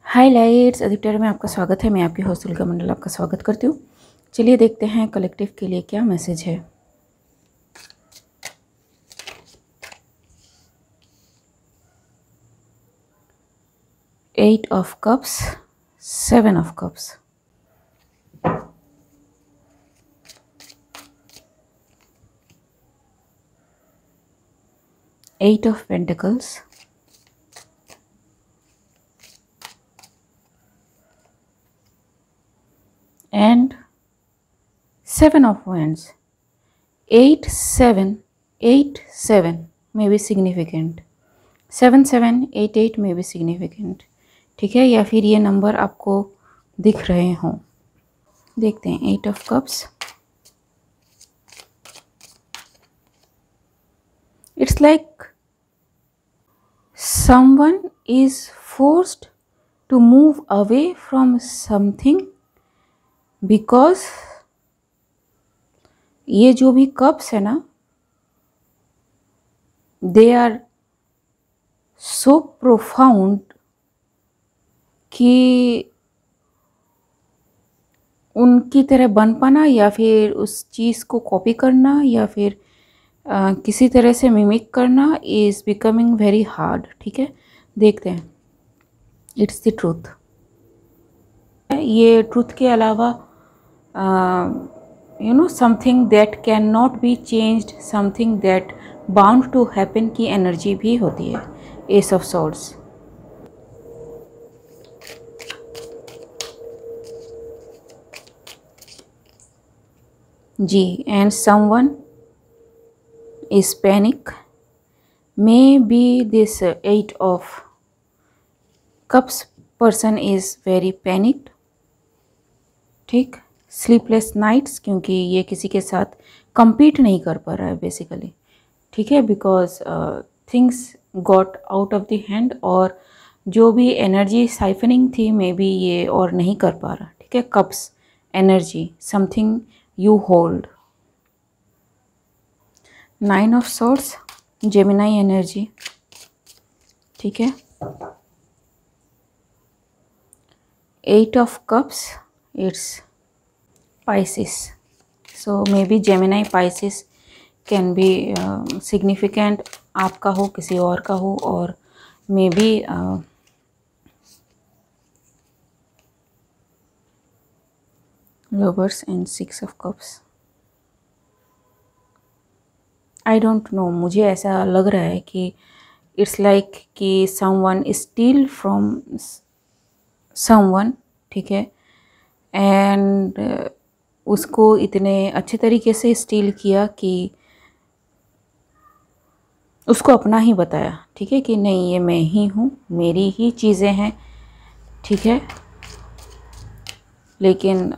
हाय lights अधिकतर में आपका स्वागत है। मैं आपकी होस्ट उल्का मंडल आपका स्वागत करती हूँ। चलिए देखते हैं कलेक्टिव के लिए क्या मैसेज है। Eight of cups, seven of cups, eight of pentacles, and seven of wands. 8 7 may be significant. 7 7 8 8 may be significant. ठीक है, या फिर ये नंबर आपको दिख रहे हों। देखते हैं। 8 of cups, it's like someone is forced to move away from something because ये जो भी कप्स है ना, दे आर सो प्रोफाउंड कि उनकी तरह बन पाना या फिर उस चीज़ को कॉपी करना या फिर किसी तरह से मिमिक करना इज़ बिकमिंग वेरी हार्ड। ठीक है, देखते हैं। It's the truth. ये ट्रूथ के अलावा something that can not be changed, something that bound to happen की एनर्जी भी होती है। एस ऑफ सॉर्ड्स, जी, and someone is panic. Maybe this 8 of cups person is very panicked. ठीक, sleepless nights, क्योंकि ये किसी के साथ compete नहीं कर पा रहा है बेसिकली। ठीक है, because things got out of the hand, और जो भी एनर्जी साइफनिंग थी मे बी ये और नहीं कर पा रहा। ठीक है, cups energy, something you hold. 9 of swords, Gemini energy. ठीक है, 8 of cups, it's Pisces. So may be Gemini Pisces can be significant, आपका हो किसी और का हो, और may be lovers and 6 of cups. I don't know, मुझे ऐसा लग रहा है कि इट्स लाइक कि समवन स्टील फ्रॉम समवन। ठीक है, एंड उसको इतने अच्छे तरीके से स्टील किया कि उसको अपना ही बताया। ठीक है, कि नहीं ये मैं ही हूँ, मेरी ही चीज़ें हैं। ठीक है, लेकिन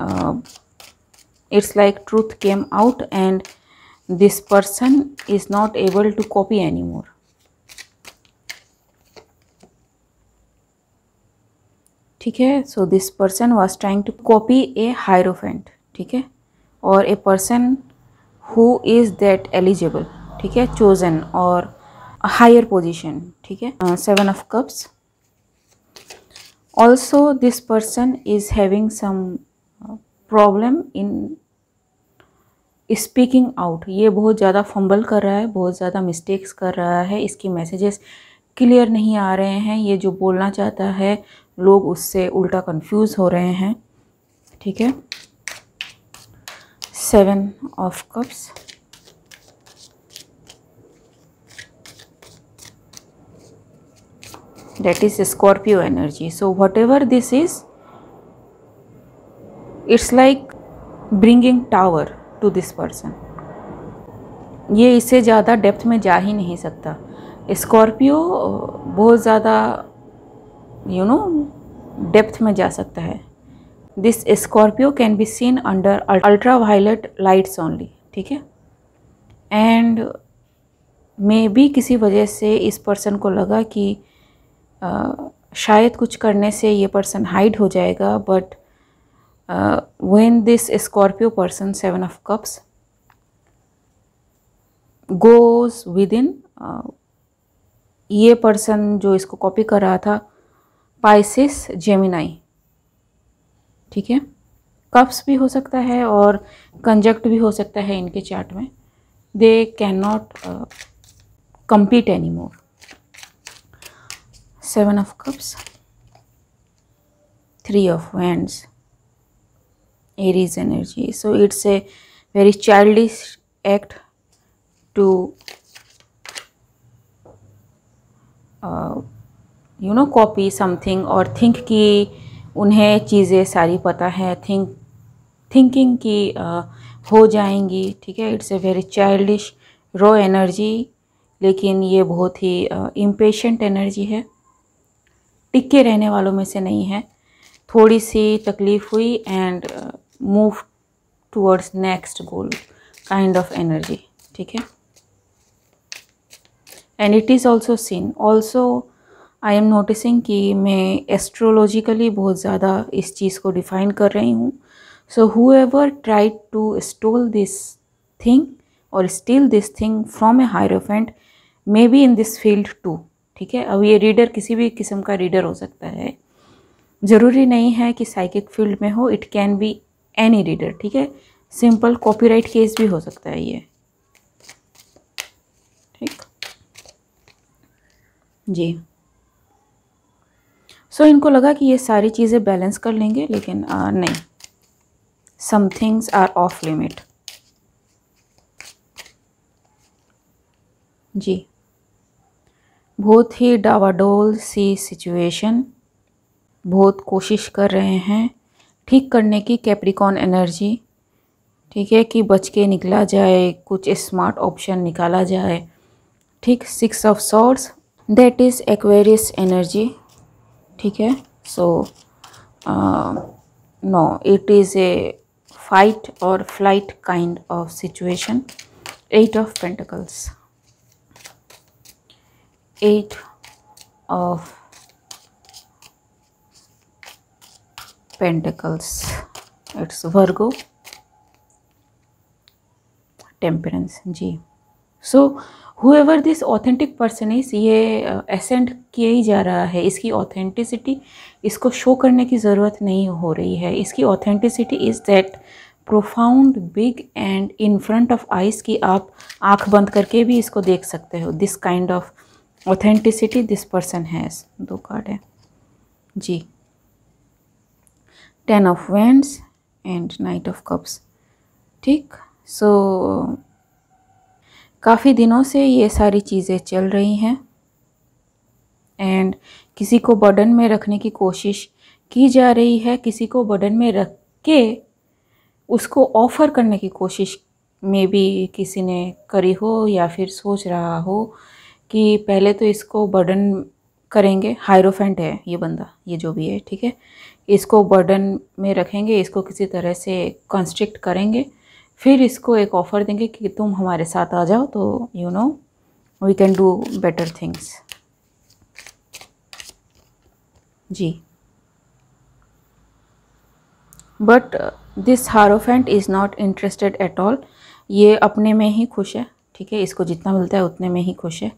it's like truth came out and this person is not able to copy anymore. ठीक है, so this person was trying to copy a hierophant. ठीक है, और a person who is that eligible, ठीक है, chosen और a higher position. ठीक है, 7 of cups. Also this person is having some problem in speaking out. ये बहुत ज़्यादा फंबल कर रहा है, बहुत ज़्यादा मिस्टेक्स कर रहा है, इसकी मैसेजेस क्लियर नहीं आ रहे हैं। ये जो बोलना चाहता है लोग उससे उल्टा कंफ्यूज हो रहे हैं। ठीक है, 7 of cups, that is Scorpio energy. So whatever this is, it's like bringing tower to this person. ये इससे ज़्यादा डेप्थ में जा ही नहीं सकता। स्कॉर्पियो बहुत ज़्यादा डेप्थ में जा सकता है। This Scorpio can be seen under ultra violet lights only. ठीक है, एंड मे बी किसी वजह से इस पर्सन को लगा कि शायद कुछ करने से ये पर्सन हाइड हो जाएगा, but when this Scorpio person 7 of cups goes within, ये पर्सन जो इसको कॉपी कर रहा था पाइसिस जेमिनाई, ठीक है। कप्स भी हो सकता है और कंजक्ट भी हो सकता है इनके चार्ट में। They can not compete anymore. 7 of cups, 3 of wands, Aries energy. So it's a very childish act to copy something or think कि उन्हें चीज़ें सारी पता है, थिंकिंग कि हो जाएंगी, ठीक है। It's a very childish raw energy, लेकिन ये बहुत ही इम्पेशेंट एनर्जी है, टिके रहने वालों में से नहीं है। थोड़ी सी तकलीफ हुई and move towards next goal kind of energy, ठीक है। And it is also seen, also I am noticing कि मैं एस्ट्रोलॉजिकली बहुत ज़्यादा इस चीज़ को डिफाइन कर रही हूँ। सो whoever tried to steal this thing or steal this thing from a hierophant may be in this field too, ठीक है। अब ये रीडर किसी भी किस्म का रीडर हो सकता है, ज़रूरी नहीं है कि साइकिक फील्ड में हो, it can be any reader, ठीक है। सिंपल कॉपीराइट केस भी हो सकता है ये, ठीक जी। सो इनको लगा कि ये सारी चीज़ें बैलेंस कर लेंगे, लेकिन नहीं, some things are off limit जी। बहुत ही डावाडोल सी सिचुएशन, बहुत कोशिश कर रहे हैं ठीक करने की, कैप्रिकॉन एनर्जी, ठीक है, कि बच के निकला जाए, कुछ स्मार्ट ऑप्शन निकाला जाए, ठीक। 6 of swords, that is Aquarius energy, ठीक है। So no, it is a fight or flight kind of situation. 8 of Pentacles, 8 of Pentacles, it's Virgo, Temperance जी। So whoever this authentic person is, ये एसेंट किया ही जा रहा है, इसकी ऑथेंटिसिटी इसको शो करने की ज़रूरत नहीं हो रही है। इसकी authenticity is that profound, big and in front of eyes, की आप आंख बंद करके भी इसको देख सकते हो। This kind of authenticity this person has. 2 card है जी, 10 of wands and night of cups, ठीक। सो काफ़ी दिनों से ये सारी चीज़ें चल रही हैं एंड किसी को बर्डन में रखने की कोशिश की जा रही है, किसी को बर्डन में रख के उसको ऑफ़र करने की कोशिश में भी किसी ने करी हो, या फिर सोच रहा हो कि पहले तो इसको बर्डन करेंगे। हायरोफेंट है ये बंदा, ये जो भी है, ठीक है। इसको बर्डन में रखेंगे, इसको किसी तरह से कंस्ट्रिक्ट करेंगे, फिर इसको एक ऑफ़र देंगे कि तुम हमारे साथ आ जाओ, तो you know we can do better things जी। But this hierophant is not interested at all, ये अपने में ही खुश है, ठीक है। इसको जितना मिलता है उतने में ही खुश है।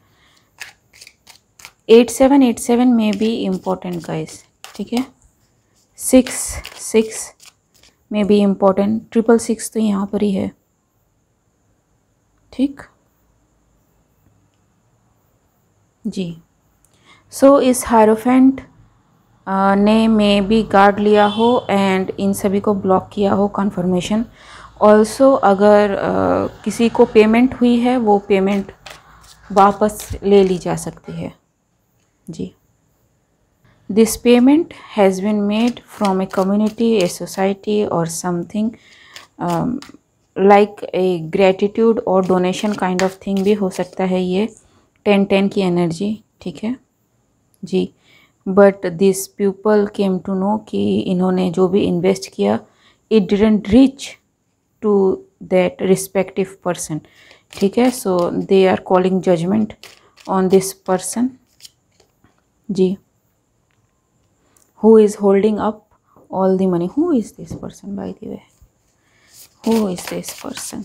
8787 में भी इम्पोर्टेंट गाइस, ठीक है। 6 में भी इम्पोर्टेंट, 666 तो यहाँ पर ही है, ठीक जी। सो इस हायरोफेंट ने में भी गार्ड लिया हो एंड इन सभी को ब्लॉक किया हो कन्फर्मेशन। ऑल्सो अगर किसी को पेमेंट हुई है, वो पेमेंट वापस ले ली जा सकती है जी। This payment has been made from a community, a society or something like a gratitude और donation kind of thing भी हो सकता है ये। 10-10 की एनर्जी, ठीक है जी। But this people came to know कि इन्होंने जो भी इन्वेस्ट किया, it didn't reach to that respective person, ठीक है। So they are calling judgment on this person जी, who is holding up all the money. Who is this person, by the way? Who is this person?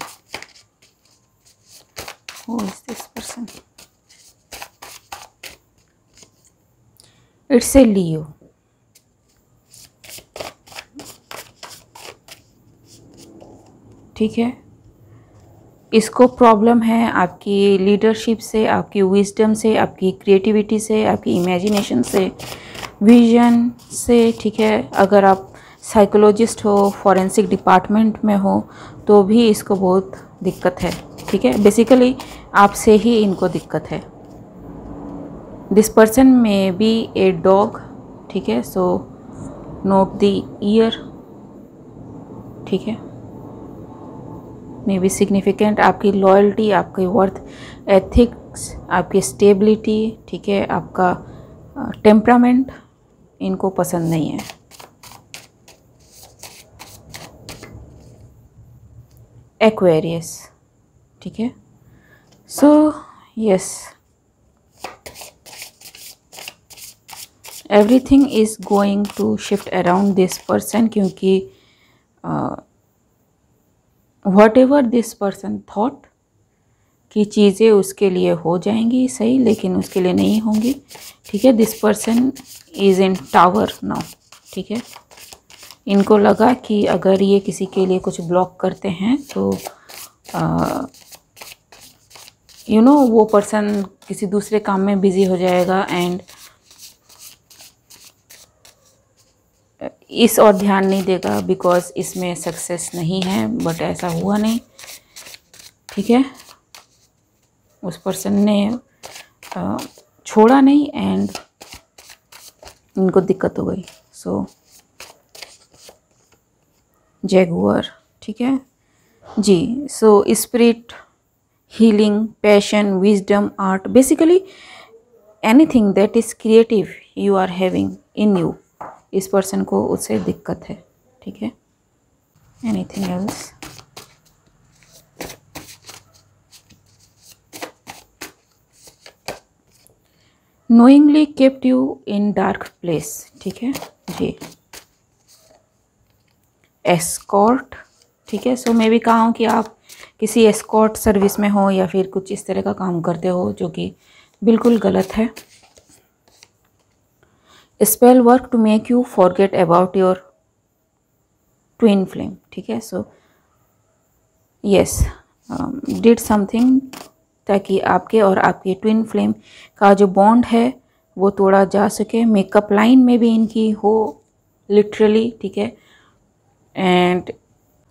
Who is this person? It's a Leo, ठीक है। इसको problem है आपकी leadership से, आपकी wisdom से, आपकी क्रिएटिविटी से, आपकी इमेजिनेशन से, विजन से, ठीक है। अगर आप साइकोलॉजिस्ट हो, फॉरेंसिक डिपार्टमेंट में हो, तो भी इसको बहुत दिक्कत है, ठीक है। बेसिकली आपसे ही इनको दिक्कत है। दिस पर्सन में बी ए डॉग, ठीक है। सो नोट द ईयर, ठीक है। मे बी सिग्निफिकेंट आपकी लॉयल्टी, आपकी वर्थ एथिक्स, आपकी स्टेबिलिटी, ठीक है, आपका टेम्परामेंट इनको पसंद नहीं है। एक्वेरियस, ठीक है। So yes, everything is going to shift around this person, क्योंकि whatever this person thought कि चीज़ें उसके लिए हो जाएंगी सही, लेकिन उसके लिए नहीं होंगी, ठीक है। This person is in tower now, ठीक है। इनको लगा कि अगर ये किसी के लिए कुछ ब्लॉक करते हैं तो वो पर्सन किसी दूसरे काम में बिजी हो जाएगा एंड इस और ध्यान नहीं देगा बिकॉज इसमें सक्सेस नहीं है। बट ऐसा हुआ नहीं, ठीक है। उस पर्सन ने छोड़ा नहीं एंड इनको दिक्कत हो गई। सो जैगुआर, ठीक है जी। So spirit, healing, passion, wisdom, art, basically anything that is creative you are having in you, इस पर्सन को उससे दिक्कत है, ठीक है। Anything else? Knowingly kept you in dark place, ठीक है जी। एस्कॉर्ट, ठीक है। सो मैं भी कहा हूँ कि आप किसी एस्कॉर्ट सर्विस में हो या फिर कुछ इस तरह का काम करते हो, जो कि बिल्कुल गलत है। Spell work to make you forget about your twin flame, ठीक है। सो यस, डिड समथिंग ताकि आपके और आपके ट्विन फ्लेम का जो बॉन्ड है वो तोड़ा जा सके। मेकअप लाइन में भी इनकी हो लिटरली, ठीक है। एंड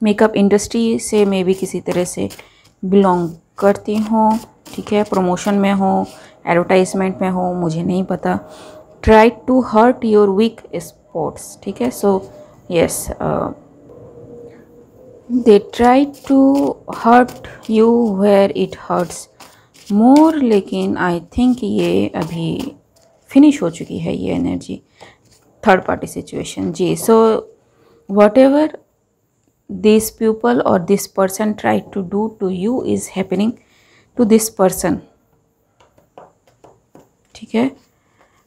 मेकअप इंडस्ट्री से मैं भी किसी तरह से बिलोंग करती हूँ, ठीक है। प्रमोशन में हो, एडवर्टाइजमेंट में हो, मुझे नहीं पता। Try to hurt your weak spots, ठीक है। So yes, they try to hurt you where it hurts more, लेकिन आई थिंक ये अभी फिनिश हो चुकी है ये एनर्जी, थर्ड पार्टी सिचुएशन जी। So whatever this people और this person try to do to you is happening to this person, ठीक है।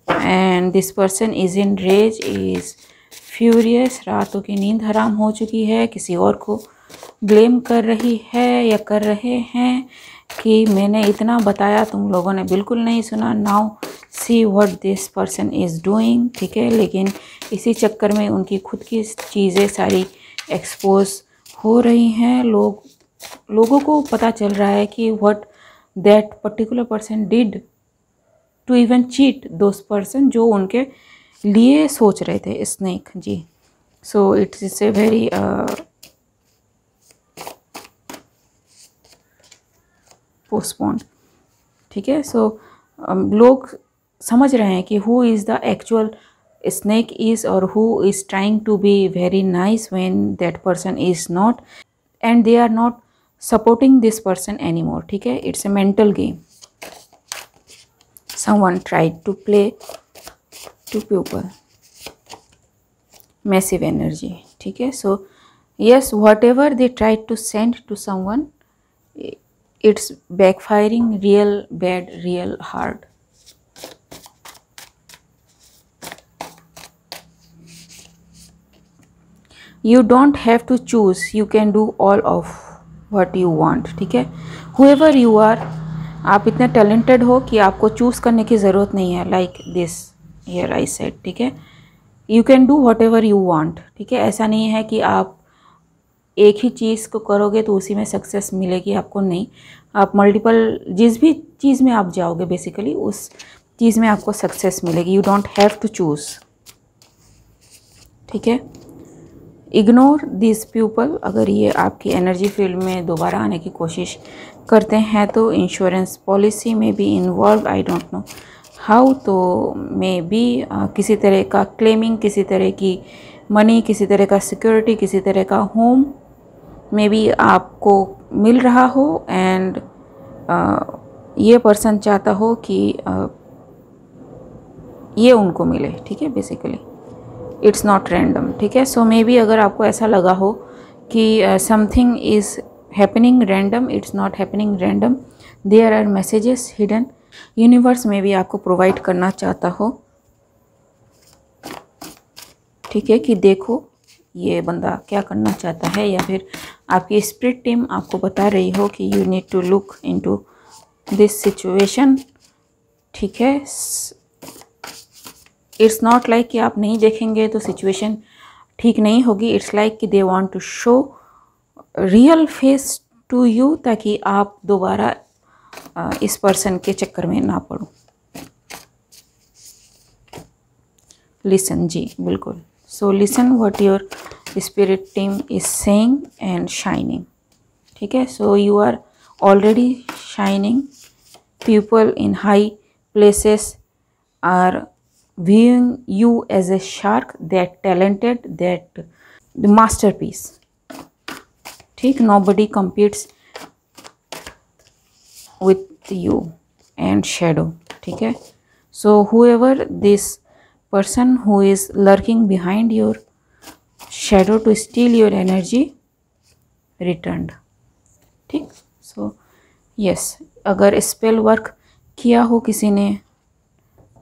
And this person is in rage, is furious, रातों की नींद हराम हो चुकी है, किसी और को ब्लेम कर रही है या कर रहे हैं कि मैंने इतना बताया तुम लोगों ने बिल्कुल नहीं सुना। Now see what this person is doing, ठीक है। लेकिन इसी चक्कर में उनकी खुद की चीज़ें सारी एक्सपोज हो रही हैं। लोगों को पता चल रहा है कि what that particular person did to even cheat those person जो उनके लिए सोच रहे थे, स्नेक जी। So it's is a very postponed, ठीक है। सो लोग समझ रहे हैं कि who is the actual snake is और who is trying to be very nice when that person is not, and they are not supporting this person any more, ठीक है। It's a mental game. Someone tried to play two people, massive energy, ठीक है। So yes, whatever they tried to send to someone, it's backfiring real bad, real hard. You don't have to choose, you can do all of what you want, ठीक है। whoever you are, आप इतने talented हो कि आपको choose करने की ज़रूरत नहीं है। Like this here I said, ठीक है। You can do what ever you want, ठीक है। ऐसा नहीं है कि आप एक ही चीज़ को करोगे तो उसी में सक्सेस मिलेगी आपको, नहीं। आप मल्टीपल, जिस भी चीज़ में आप जाओगे बेसिकली उस चीज़ में आपको सक्सेस मिलेगी। You don't have to choose, ठीक है। इग्नोर दिस पीपल, अगर ये आपकी एनर्जी फील्ड में दोबारा आने की कोशिश करते हैं तो इंश्योरेंस पॉलिसी में भी involve, I don't know how, तो मे बी किसी तरह का क्लेमिंग, किसी तरह की मनी, किसी तरह का सिक्योरिटी, किसी तरह का होम मे बी आपको मिल रहा हो, एंड ये पर्सन चाहता हो कि ये उनको मिले, ठीक है। बेसिकली इट्स नॉट रैंडम, ठीक है। सो मे बी अगर आपको ऐसा लगा हो कि something is happening random, it's not happening random, there are messages hidden, universe में भी आपको प्रोवाइड करना चाहता हो, ठीक है, कि देखो ये बंदा क्या करना चाहता है, या फिर आपकी स्पिरिट टीम आपको बता रही हो कि you need to look into this situation, ठीक है। इट्स नॉट लाइक कि आप नहीं देखेंगे तो सिचुएशन ठीक नहीं होगी, इट्स लाइक कि they want to show real face to you, ताकि आप दोबारा इस पर्सन के चक्कर में ना पड़ो। लिसन, जी बिल्कुल। So listen what your spirit team is saying and shining, ठीक है। So you are already shining, people in high places are viewing you as a shark, that talented, that the masterpiece, ठीक। nobody competes with you and shadow, ठीक है। so whoever this person who is lurking behind your shadow to steal your energy returned, ठीक। so yes, अगर spell work किया हो किसी ने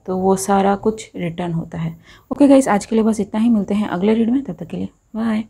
तो वो सारा कुछ रिटर्न होता है। ओके गाइस, आज के लिए बस इतना ही, मिलते हैं अगले रीड में, तब तक के लिए बाय।